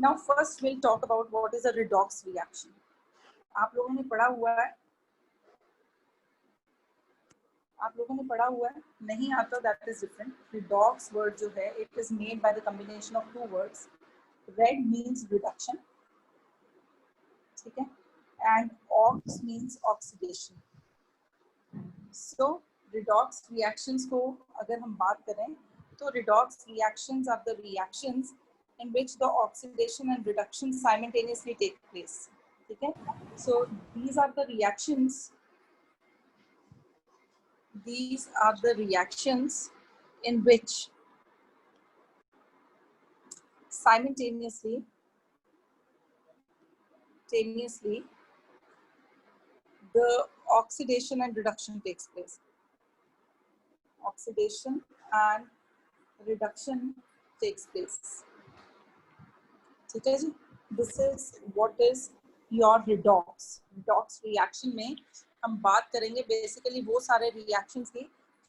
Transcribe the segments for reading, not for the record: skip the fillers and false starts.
Now first we'll talk about what is a redox reaction. आप लोगों ने पढ़ा हुआ है, नहीं आता that is different. Redox word जो है, it is made by the combination of two words. Red means reduction, ठीक है, and ox means oxidation. So redox reactions को अगर हम बात करें तो redox reactions are the reactions in which the oxidation and reduction simultaneously take place. ठीक है, so these are the reactions in which simultaneously the oxidation and reduction takes place. Oxidation and reduction takes place. ठीक है जी, this is what is your redox. Redox reaction में हम बात करेंगे basically वो सारे reactions की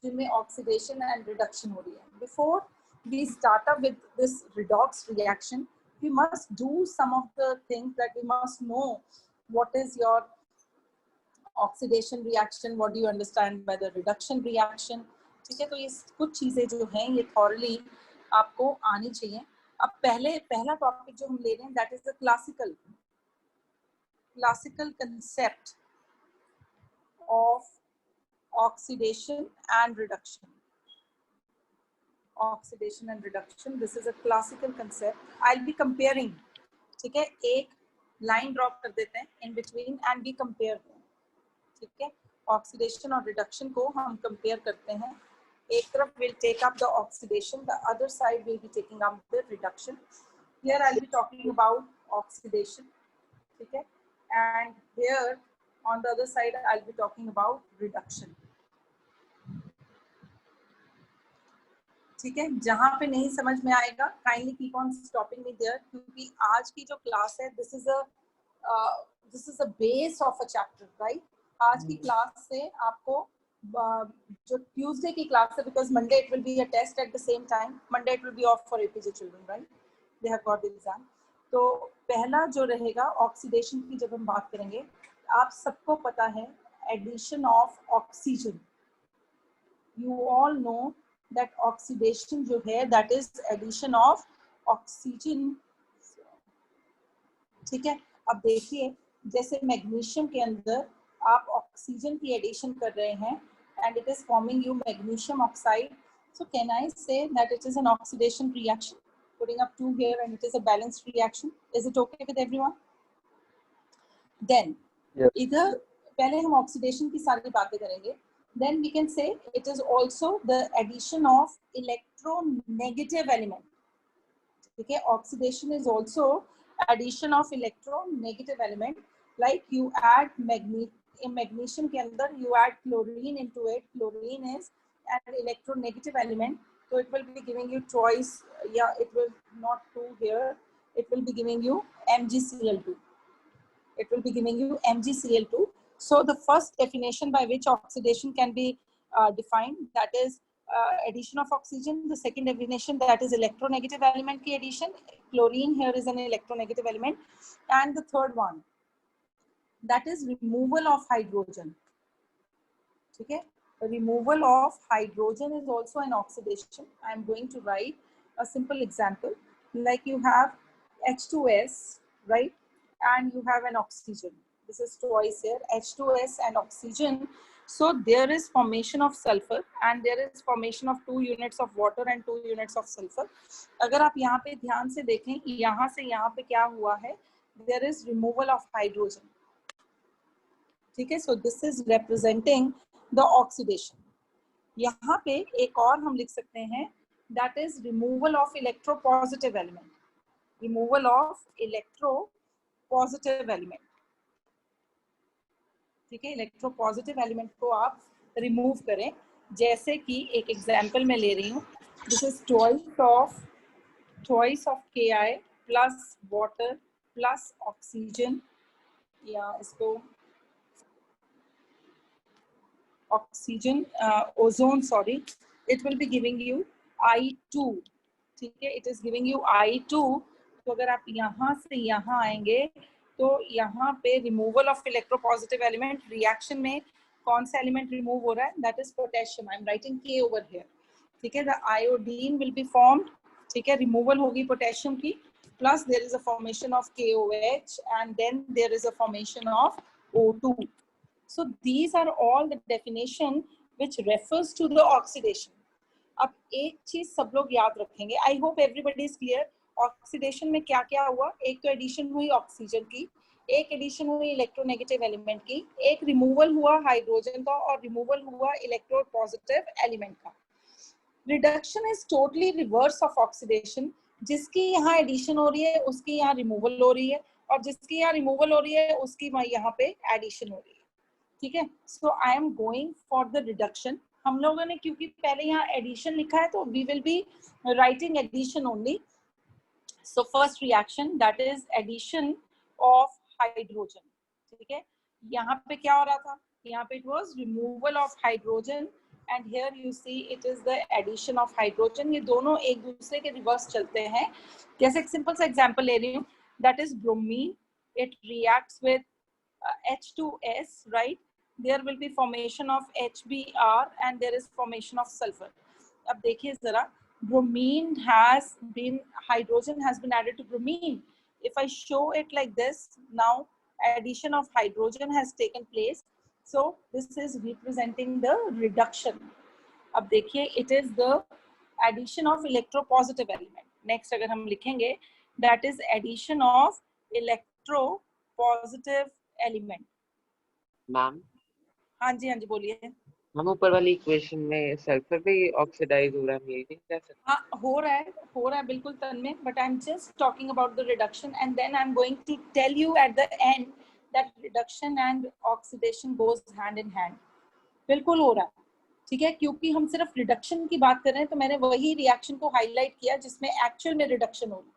जिनमें oxidation and reduction हो रही है. Before we start up with this redox reaction, we must do some of the things that we must know. What is your oxidation reaction? What do you understand by the reduction reaction? ठीक है, तो ये कुछ चीजें जो हैं ये thoroughly आपको आनी चाहिए. अब पहला टॉपिक जो हम ले रहे हैं that is the classical concept of oxidation and reduction. Oxidation and reduction, this is a classical concept. I will be comparing, ठीक है, एक लाइन ड्रॉप कर देते हैं in between and B compare. ठीक है, ऑक्सीडेशन और रिडक्शन को हम कंपेयर करते हैं. एक तरफ we'll take up the oxidation, the other side will be taking up the reduction. Here I'll be talking about oxidation, ठीक है, and here on the other side I'll be talking about reduction. ठीक है, जहां पे नहीं समझ में आएगा kindly keep on stopping me there, क्योंकि आज की जो क्लास है this is a base of a chapter, right? आज की क्लास से आपको जो ट्यूसडे की क्लास है, because Monday it will be a test at the same time. Monday it will be off for APJ children, right? They have got the exam. तो पहला जो रहेगा ऑक्सीडेशन की जब हम बात करेंगे, आप सबको पता है addition of oxygen. You all know that oxidation जो है that is addition of oxygen. ठीक है, अब देखिए जैसे मैग्नीशियम के अंदर आप ऑक्सीजन की एडिशन कर रहे हैं and it is forming you magnesium oxide. So can I say that it is an oxidation reaction? Putting up 2 here and it is a balanced reaction. Is it okay with everyone? Then इधर पहले हम oxidation की सारी बातें करेंगे. Then we can say it is also the addition of electronegative element. ठीक है, oxidation is also addition of electronegative element. Like you add in magnesium के अंदर you add chlorine into it. Chlorine is an electronegative element, so it will be giving you choice. Yeah, it will not 2 here. It will be giving you MgCl2. It will be giving you MgCl2. So the first definition by which oxidation can be defined, that is addition of oxygen. The second definition, that is electronegative element की addition. Chlorine here is an electronegative element. And the third one, that is removal of hydrogen. ठीक है, removal of hydrogen is also an oxidation. I am going to write a simple example. Like you have H2S, right? And you have an oxygen. This is twice here, H2S and oxygen. So there is formation of sulfur and there is formation of 2 units of water and 2 units of sulfur. अगर आप यहाँ पे ध्यान से देखें, यहाँ से यहाँ पे क्या हुआ है, there is removal of hydrogen. ठीक है, so this is representing the oxidation. यहाँ पे एक और हम लिख सकते हैं, that is removal of electropositive element. Removal of electropositive element. ठीक है, electropositive element को आप remove करें. जैसे कि एक example मैं ले रही हूँ. This is twice of Ki plus water plus oxygen. या इसको oxygen, ozone, sorry, it will be giving you I2. ठीक है, it is giving you I2 तो अगर आप यहाँ से यहाँ आएंगे तो यहाँ पे removal of electropositive element, reaction में कौन सा एलिमेंट रिमूव हो रहा है, that is potassium. I am writing K over here, ठीक है। The iodine will be formed, ठीक है, रिमूवल होगी पोटेशियम की, plus there is a formation of KOH and then there is a formation of O2. So these are all the definition which refers to the oxidation. अब एक चीज सब लोग याद रखेंगे, I hope everybody is clear. Oxidation में क्या क्या हुआ, एक तो एडिशन हुई ऑक्सीजन की, एक एडिशन हुई इलेक्ट्रोनेगेटिव एलिमेंट की, एक रिमूवल हुआ हाइड्रोजन का और रिमूवल हुआ इलेक्ट्रोपॉजिटिव एलिमेंट का। Reduction is totally reverse of oxidation, जिसकी यहाँ एडिशन हो रही है उसकी यहाँ रिमूवल हो रही है, और जिसकी यहाँ रिमूवल हो रही है उसकी यहाँ पे एडिशन हो रही है, ठीक है। So I am going for the reduction. हम लोगों ने क्योंकि पहले यहाँ एडिशन लिखा है तो we will be writing addition only. So first reaction that is addition of hydrogen, ठीक है। यहाँ पे क्या हो रहा था, यहाँ पे it was removal of hydrogen and here you see it is the addition of hydrogen. ये दोनों एक दूसरे के रिवर्स चलते हैं। जैसे एक सिंपल सा एग्जांपल ले रही हूँ, that is bromine, it reacts with H2S, right? There will be formation of HBr and there is formation of sulfur. अब देखिए जरा, bromine has been, hydrogen has been added to bromine. If I show it like this, now addition of hydrogen has taken place. So this is representing the reduction. अब देखिए it is the addition of electropositive element. Next अगर हम लिखेंगे, that is addition of electropositive element. Ma'am, हाँ जी बोलिए। हम ऊपर वाली इक्वेशन में सल्फर भी ऑक्सीडाइज हो रहा है, ये नहीं कह सकते? हाँ हो रहा है बिल्कुल तन में, but I am just talking about the reduction and then I am going to tell you at the end that reduction and oxidation goes hand in hand. बिल्कुल हो रहा है, ठीक है, क्योंकि हम सिर्फ रिडक्शन की बात कर रहे हैं तो मैंने वही रिएक्शन को हाईलाइट किया जिसमें एक्चुअल में रिडक्शन हो रही,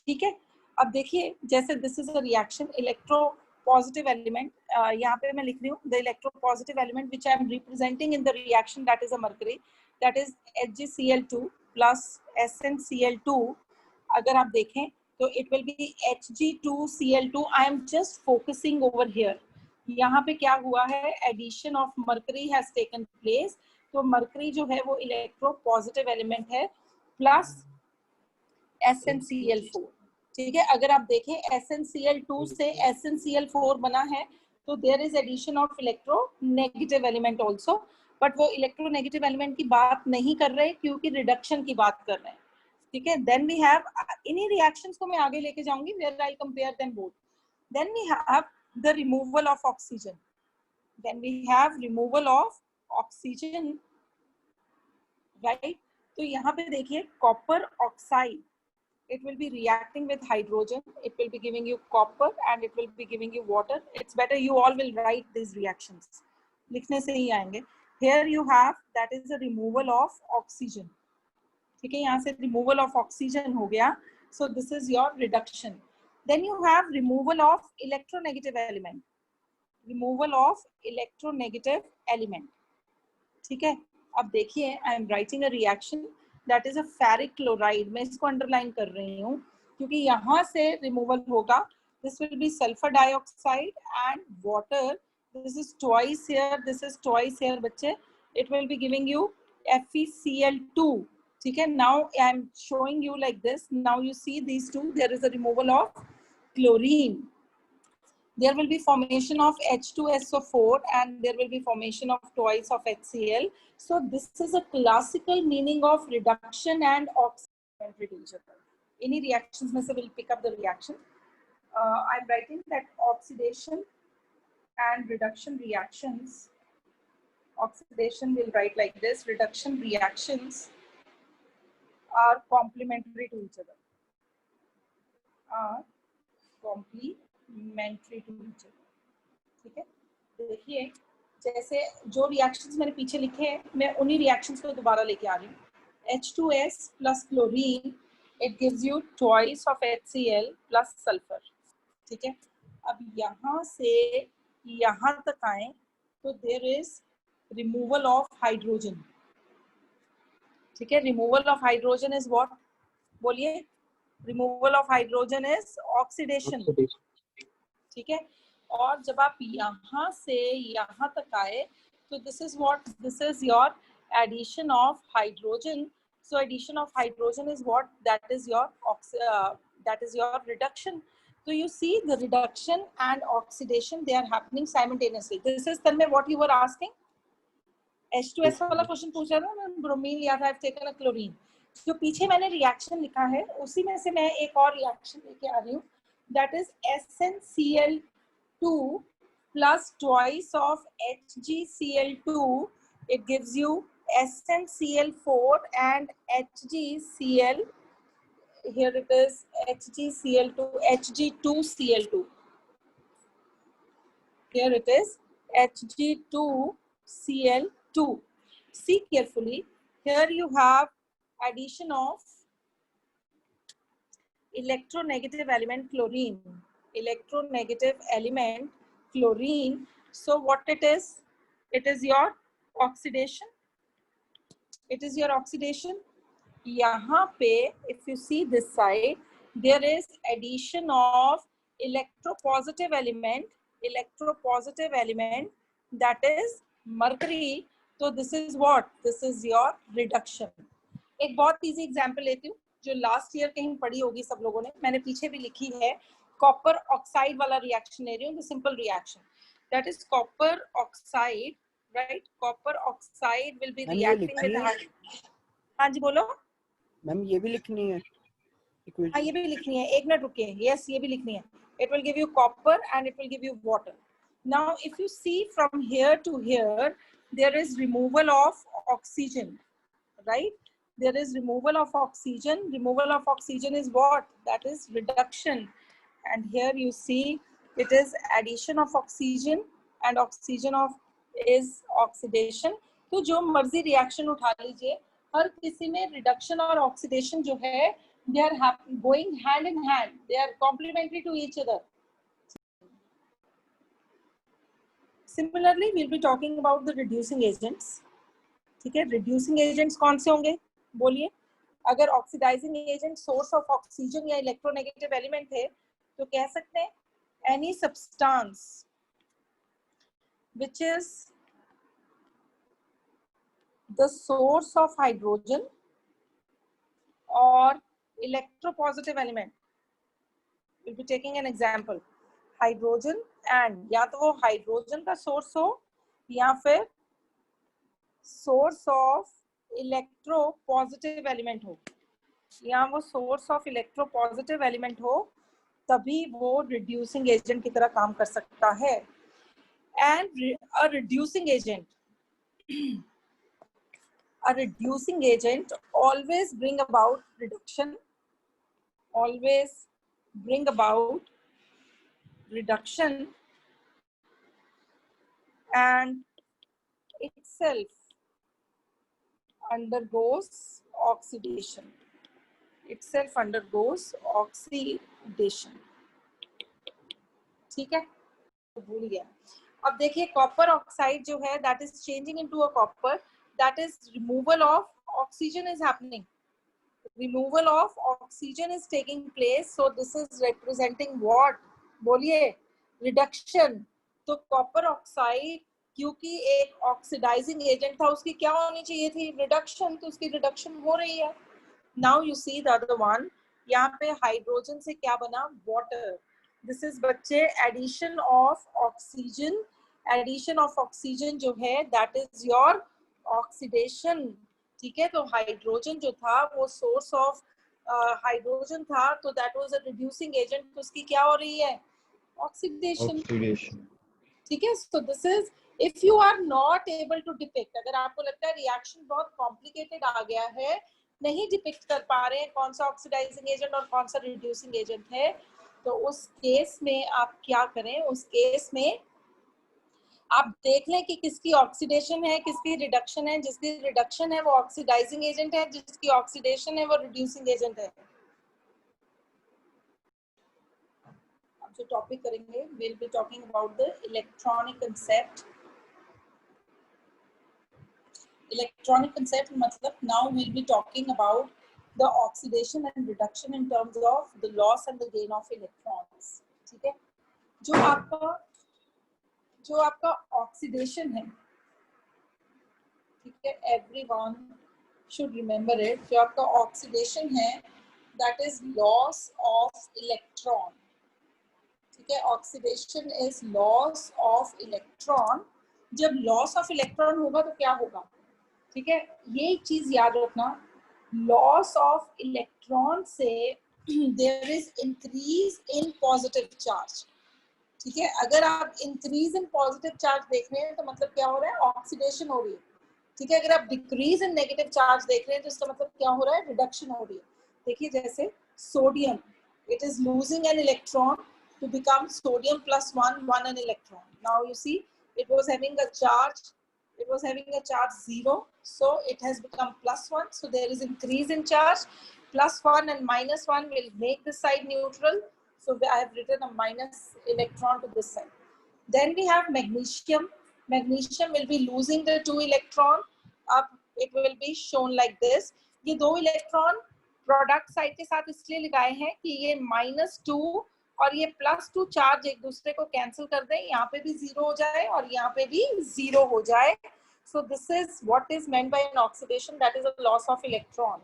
ठीक है। अब देखिए जैसे this is a reaction electro positive element, यहाँ पे मैं लिख रही हूँ the electropositive element which I am representing in the reaction, that is a mercury, that is HgCl2 plus SnCl2। अगर आप देखें तो it will be Hg2Cl2। I am just focusing over here। यहाँ पे क्या हुआ है, addition of mercury has taken place। तो mercury जो है वो electropositive element है plus SnCl4, ठीक है। अगर आप देखें SnCl2 से SnCl4 बना है तो there is addition of electronegative element also, but वो इलेक्ट्रोनेगेटिव एलिमेंट की बात नहीं कर रहे क्योंकि रिडक्शन की बात कर रहे हैं, ठीक है। देन वी हैव, इन्हीं रिएक्शंस को मैं आगे लेके जाऊंगी where I compare them both. Then we have the removal of oxygen, then we have removal of oxygen, right. तो यहाँ पे देखिए copper oxide, it will be reacting with hydrogen, it will be giving you copper and it will be giving you water. It's better you all will write these reactions, लिखने से ही आएंगे। Here you have, that is the removal of oxygen, ठीक है, यहाँ से removal of oxygen हो गया, so this is your reduction. Then you have removal of electronegative element, removal of electronegative element, ठीक है। अब देखिए I am writing a reaction that is a ferric chloride, मैं इसको अंडरलाइन कर रही हूँ क्योंकि यहाँ से रिमूवल होगा। this will be sulfur dioxide and water, this is twice here, this is twice here बच्चे, it will be giving you FeCl2, ठीक है। now I am showing you like this, now you see these two, there is a removal of chlorine, there will be formation of H2SO4 and there will be formation of twice of HCl. So this is a classical meaning of reduction and oxidation to each other. Any reactions mein se will pick up the reaction. I'm writing that oxidation and reduction reactions. Oxidation will write like this, reduction reactions are complementary to each other. Are complementary to each other, ठीक है। देखिए जैसे जो reactions मैंने पीछे लिखे हैं मैं उन्हीं रिएक्शंस को दोबारा लेके आ रही हूँ। H2S plus chlorine, it gives you twice of HCl plus sulfur, ठीक है। अब यहाँ से यहाँ तक आए तो there is removal of hydrogen, ठीक है। removal of hydrogen is what, बोलिए, removal of hydrogen is oxidation, ठीक है। और जब आप यहाँ से यहाँ तक आए तो this is what, this is your addition of hydrogen. So addition of hydrogen is what? That is your reduction. So you see the reduction and oxidation, they are happening simultaneously. This is Tanmay what you were asking. H2S वाला question पूछ रहा था, मैं bromine लिया था, I've taken a chlorine. जो पीछे मैंने रिएक्शन लिखा है उसी में से मैं एक और रिएक्शन लेके आ रही हूँ. That is SnCl2 plus twice of HgCl2. It gives you SnCl4 and HgCl. Here it is HgCl2, Hg2Cl2. Here it is Hg2Cl2. See carefully. Here you have addition of electronegative element chlorine. Electronegative element chlorine. So what it is? It is your oxidation. It is your oxidation. यहाँ पे if you see this side, there is addition of electropositive element that is mercury. So this is what? This is your reduction. एक बहुत easy example लेती हूँ जो last year कहीं पढ़ी होगी सब लोगों ने, मैंने पीछे भी लिखी है. Copper oxide वाला reaction ले रही हूँ, the simple reaction. That is copper oxide, right? Copper oxide will be reacting with. हाँ जी बोलो मैम, ये भी लिखनी है. हाँ ये भी लिखनी है, एक मिनट रुकिए. यस ये भी लिखनी है. It will give you copper and it will give you water. Now if you see from here to here, there is removal of oxygen, right? There is removal of oxygen. Removal of oxygen is what? That is reduction. And here you see it is addition of oxygen and oxygen of is oxidation. तो जो मर्जी reaction उठा लीजिए, हर किसी में reduction और oxidation जो है they are going hand in hand, they are complementary to each other. Similarly we'll be talking about the reducing agents. ठीक है, reducing agents कौन से होंगे बोलिए. अगर oxidising agent source of oxygen या इलेक्ट्रोनेगेटिव एलिमेंट है तो कह सकते हैं any substance which is the source of hydrogen or electropositive element. We'll be taking an example. Hydrogen and या तो वो हाइड्रोजन का सोर्स हो या फिर सोर्स ऑफ इलेक्ट्रोपॉजिटिव एलिमेंट हो, या वो सोर्स ऑफ इलेक्ट्रोपॉजिटिव एलिमेंट हो, तभी वो रिड्यूसिंग एजेंट की तरह काम कर सकता है. And a reducing agent always bring about reduction, always bring about reduction, and itself undergoes oxidation. Itself undergoes oxidation. ठीक है, तो भूल गया. अब देखिए कॉपर ऑक्साइड जो है that is changing into a copper, that is removal of oxygen is happening. Removal of oxygen is taking place, so this is representing what? बोलिए reduction. तो कॉपर ऑक्साइड क्योंकि एक ऑक्सीडाइजिंग एजेंट था, उसकी क्या होनी चाहिए थी? रिडक्शन. तो उसकी रिडक्शन हो रही है. Now you see the other one. यहाँ पे हाइड्रोजन से क्या बना? वाटर. दिस इज बच्चे addition of oxygen. Addition of oxygen जो है दैट इज योर ऑक्सीडेशन. ठीक है, तो हाइड्रोजन जो था वो सोर्स ऑफ हाइड्रोजन था, तो that was a reducing agent. तो उसकी क्या हो रही है? ऑक्सीडेशन. ठीक है, so this is if you are not able to depict, अगर आपको लगता है रिएक्शन बहुत कॉम्प्लिकेटेड आ गया है, नहीं डिपिक्ट कर पा रहे हैं कौन सा ऑक्सीडाइजिंग एजेंट और कौन सा रिड्यूसिंग एजेंट है, तो उस केस में आप क्या करें? उस केस में आप देख लें कि किसकी ऑक्सीडेशन है, किसकी रिडक्शन है. जिसकी रिडक्शन है वो ऑक्सीडाइजिंग एजेंट है, जिसकी ऑक्सीडेशन है वो रिड्यूसिंग एजेंट है. अब जो टॉपिक करेंगे, will be talking about the electronic concept. Electronic concept मतलब now will be talking about the oxidation and reduction in terms of the loss and the gain of electrons. ठीक है, जो आपका oxidation है, ठीक है, everyone should remember it, जो आपका ऑक्सीडेशन है that is loss of electron. ठीक है, oxidation is loss of electron. जब लॉस ऑफ इलेक्ट्रॉन होगा तो क्या होगा, ठीक है, ये एक चीज याद रखना, लॉस ऑफ इलेक्ट्रॉन से there is increase in positive charge. ठीक है, अगर आप इंक्रीज इन पॉजिटिव चार्ज देख रहे हैं तो मतलब क्या हो रहा है, ऑक्सीडेशन हो रही है. ठीक है, अगर आप डिक्रीज इन नेगेटिव चार्ज देख रहे हैं तो इसका मतलब क्या हो रहा है, रिडक्शन हो रही है. देखिए जैसे sodium, it is losing an electron to become sodium plus 1 an electron. Now you see it was having a charge 0, so it has become plus 1, so there is increase in charge. Plus 1 and minus 1 will make this side neutral, so I have written a minus electron to this side. Then we have magnesium. Magnesium will be losing the 2 electron. Up it will be shown like this. ये 2 electron product side के साथ इसलिए लगाए हैं कि ये -2 और ये +2 चार्ज एक दूसरे को कैंसिल कर दें, यहाँ पे भी 0 हो जाए और यहाँ पे भी 0 हो जाए. So this is what is meant by an oxidation, that is a loss of electron.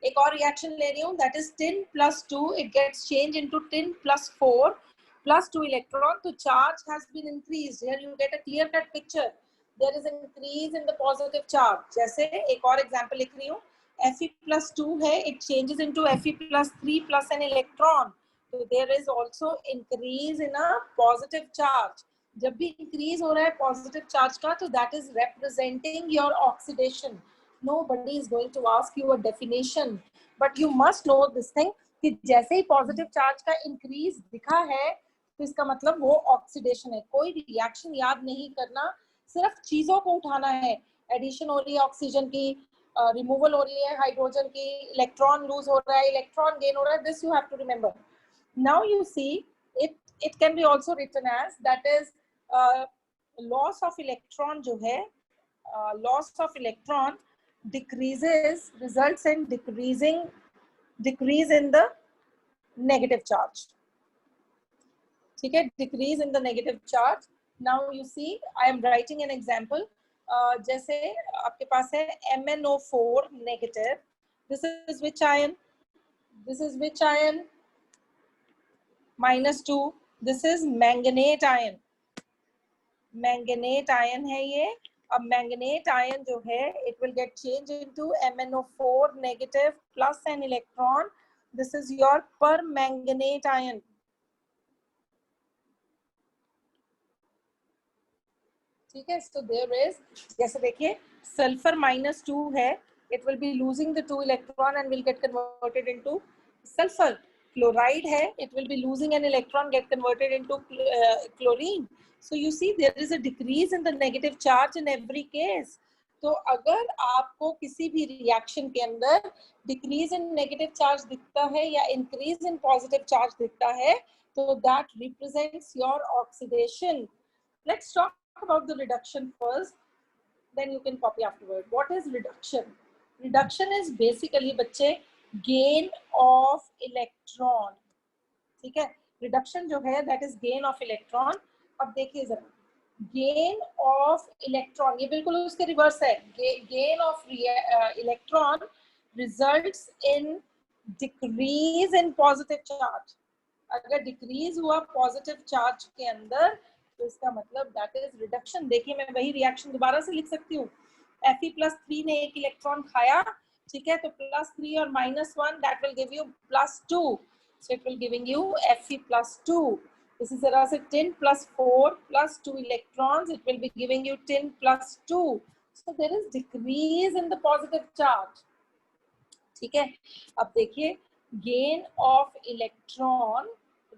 एक और रिएक्शन ले रही हूँ, that is tin + 2, it gets change into tin + 4 + 2 electron. तो charge has been increased. Here you get a clear cut picture, there is increase in the positive charge. जैसे एक और example लिख रही हूँ, Fe+2 है, it changes into Fe+3 plus an electron. So there is also increase in a positive charge. जब भी increase हो रहा है positive charge का, तो that is representing your oxidation. Nobody is going to ask you a definition, but you must know this thing कि जैसे ही positive charge का increase दिखा है, तो इसका मतलब वो oxidation है. कोई reaction याद नहीं करना, सिर्फ चीजों को उठाना है. Addition हो रही है ऑक्सीजन की, रिमूवल हो रही है हाइड्रोजन की, इलेक्ट्रॉन लूज हो रहा है, इलेक्ट्रॉन गेन हो रहा है. This you have to remember. Now you see it can be also written as that is loss of electron. जो है loss of electron decreases, results in decrease in the negative charge. ठीक है, decrease in the negative charge. Now you see I am writing an example. जैसे आपके पास है MnO4 negative. This is which ion, -2. This is manganate ion. Manganate ion है ये. अब manganate ion जो है, it will get change into MnO4 negative plus an electron. This is your पर मैंगनेट आयन. ठीक है, so there is, जैसे देखिए सल्फर -2 है, it will be losing the 2 electron and will get converted into sulfur. Chloride है, it will be losing an electron, get converted into chlorine. So you see there is a decrease in the negative charge in every case. तो अगर आपको किसी भी reaction के अंदर decrease in negative charge दिखता है या इंक्रीज इन पॉजिटिव चार्ज दिखता है, तो that represents your oxidation. Let's talk about the reduction first, then you can copy afterward. What is reduction? Reduction is basically बच्चे gain of electron. ठीक है, reduction जो है that is gain of electron. अब देखिए जरा, gain of electron ये बिल्कुल उसके रिवर्स है. Gain of electron results in decrease in positive charge. अगर decrease हुआ positive charge के अंदर, तो इसका मतलब दैट इज रिडक्शन. देखिए मैं वही रिएक्शन दोबारा से लिख सकती हूँ. Fe+3 ने एक इलेक्ट्रॉन खाया, ठीक है, तो +3 और -1 that will give you +2. So it will giving you Fe+2. इसी तरह से tin +4 +2 electrons, it will be giving you tin +2. So there is decrease in the positive charge. ठीक है, अब देखिए gain of electron,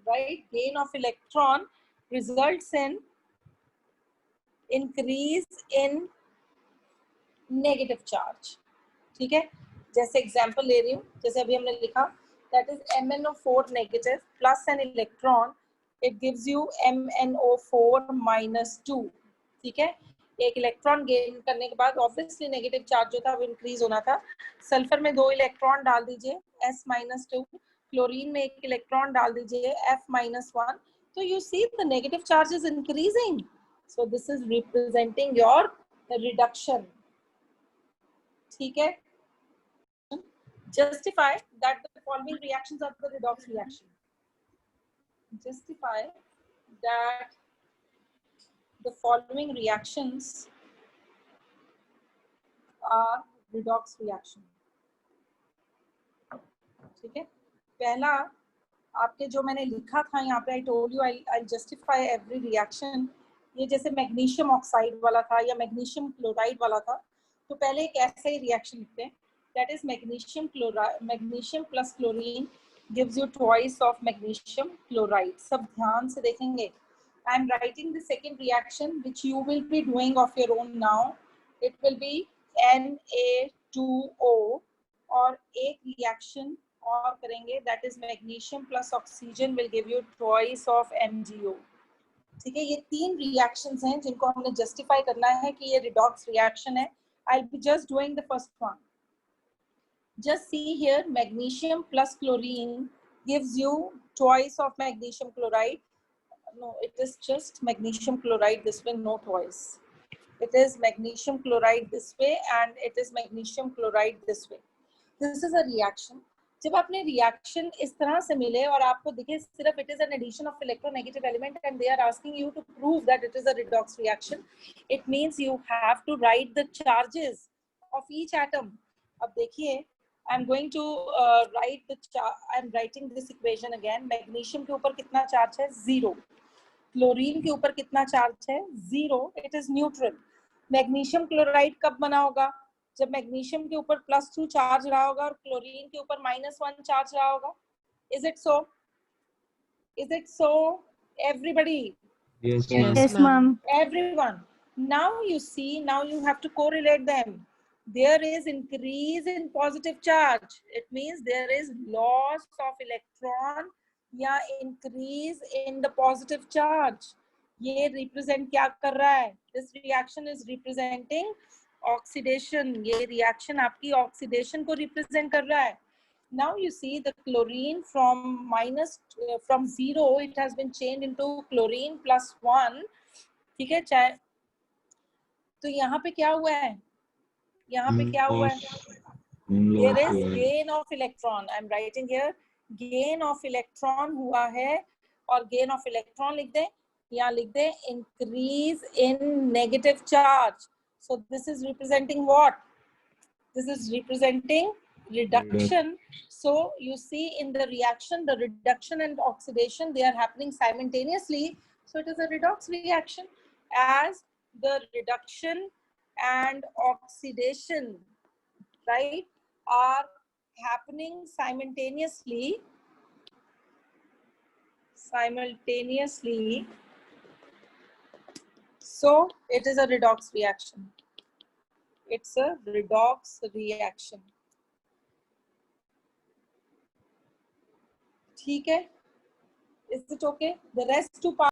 right, gain of electron results in increase in negative charge. ठीक है, जैसे एग्जांपल ले रही हूँ, जैसे अभी हमने लिखा that is MnO4 negative plus an electron, it gives you MnO4 -2. ठीक है, एक इलेक्ट्रॉन गेन करने के बाद ऑब्वियसली नेगेटिव चार्ज जो था वो इंक्रीज होना था। सल्फर में 2 इलेक्ट्रॉन डाल दीजिए S-2, क्लोरीन में 1 इलेक्ट्रॉन डाल दीजिए F-1, तो you see the negative charge is increasing, so this is representing your reduction. ठीक है, justify that the following reactions are the redox reaction. Justify that the following reactions are redox reaction. ठीक है, पहला आपके जो मैंने लिखा था यहाँ पे, I told you I'll justify every reaction. ये जैसे मैग्नीशियम ऑक्साइड वाला था या मैग्नीशियम क्लोराइड वाला था, तो पहले एक ऐसा ही रिएक्शन लिखते हैं, that is magnesium plus chlorine gives you twice of magnesium chloride. सब ध्यान से देखेंगे. I am writing the second reaction which you will be doing of your own now. It will be Na2O, और एक reaction और करेंगे, that is magnesium plus oxygen will give you twice of MgO. ठीक है, ये 3 reactions हैं जिनको हमने जस्टिफाई करना है कि ये रिडॉक्स रिएक्शन है. I'll be just doing the first one. Just see here, magnesium plus chlorine gives you twice of magnesium chloride. No, it is just magnesium chloride this way, no twice. It is magnesium chloride this way and it is magnesium chloride this way. This is a reaction. जब आपने reaction इस तरह से मिले और आपको दिखे सिर्फ it is an addition of electronegative element and they are asking you to prove that it is a redox reaction, it means you have to write the charges of each atom. अब देखिए, I'm going to write the I'm writing this equation again. Magnesium के ऊपर कितना charge है? 0. Chlorine के ऊपर कितना charge है? 0. It is neutral. Magnesium chloride कब बना होगा? जब मैग्नीशियम के ऊपर +2 चार्ज रहा होगा और क्लोरीन के ऊपर -1 चार्ज रहा होगा. Is it so? Is it so, everybody? Yes, Yes, ma'am. Everyone. Now you see, now you have to correlate them. There is increase in positive charge. It means there is loss of electron या increase in the positive charge. ये represent क्या कर रहा है? This reaction is representing oxidation. ये reaction आपकी oxidation को represent कर रहा है. Now you see the chlorine from from 0, it has been changed into chlorine +1. ठीक है, चाहे तो यहाँ पे क्या हुआ है? यहाँ पे क्या हुआ है? There is gain of electron. I am writing here gain of electron हुआ है, और gain of electron लिख दें, यहाँ लिख दें increase in negative charge. So this is representing what? This is representing reduction. So you see in the reaction, the reduction and oxidation, they are happening simultaneously. So it is a redox reaction, as the reduction and oxidation, right, are happening simultaneously. So it is a redox reaction. It's a redox reaction. ठीक है? Is it okay? The rest 2 parts